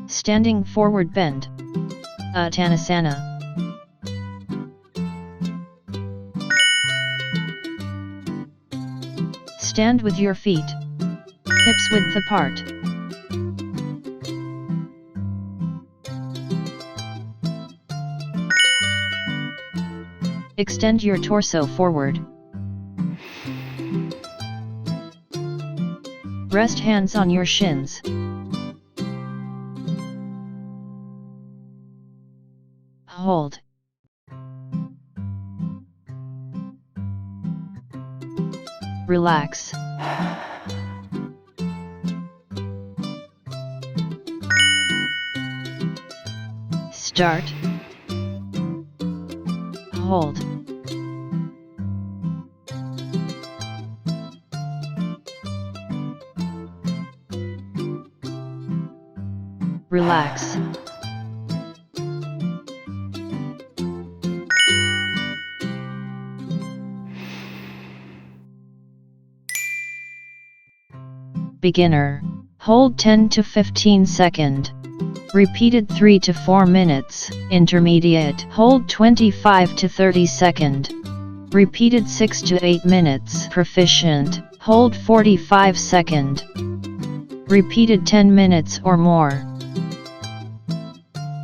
Standing forward bend. Uttanasana. Stand with your feet hips width apart. Extend your torso forward. Rest hands on your shins. Hold. Relax. Start. Hold. Relax. Beginner. Hold 10 to 15 second. Repeated 3 to 4 minutes. Intermediate. Hold 25 to 30 second. Repeated 6 to 8 minutes. Proficient. Hold 45 second. Repeated 10 minutes or more.